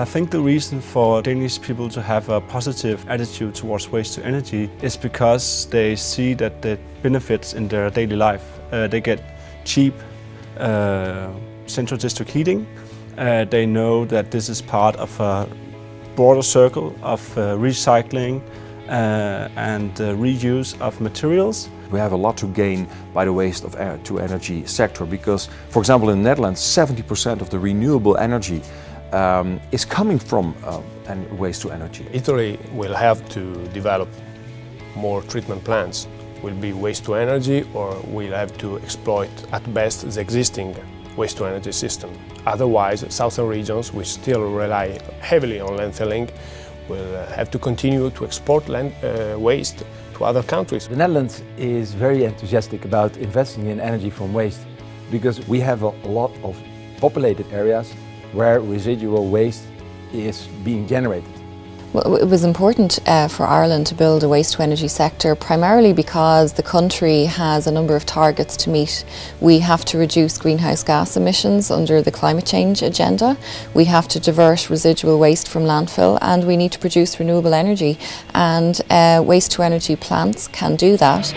I think the reason for Danish people to have a positive attitude towards waste to energy is because they see that the benefits in their daily life. They get cheap central district heating. They know that this is part of a broader circle of recycling and reuse of materials. We have a lot to gain by the waste to energy sector because, for example, in the Netherlands, 70% of the renewable energy is coming from waste to energy. Italy will have to develop more treatment plants. Will be waste to energy, or we'll have to exploit at best the existing waste to energy system. Otherwise, southern regions, which still rely heavily on landfilling, will have to continue to export waste to other countries. The Netherlands is very enthusiastic about investing in energy from waste because we have a lot of populated areas where residual waste is being generated. Well, it was important for Ireland to build a waste-to-energy sector primarily because the country has a number of targets to meet. We have to reduce greenhouse gas emissions under the climate change agenda, we have to divert residual waste from landfill, and we need to produce renewable energy, and waste-to-energy plants can do that.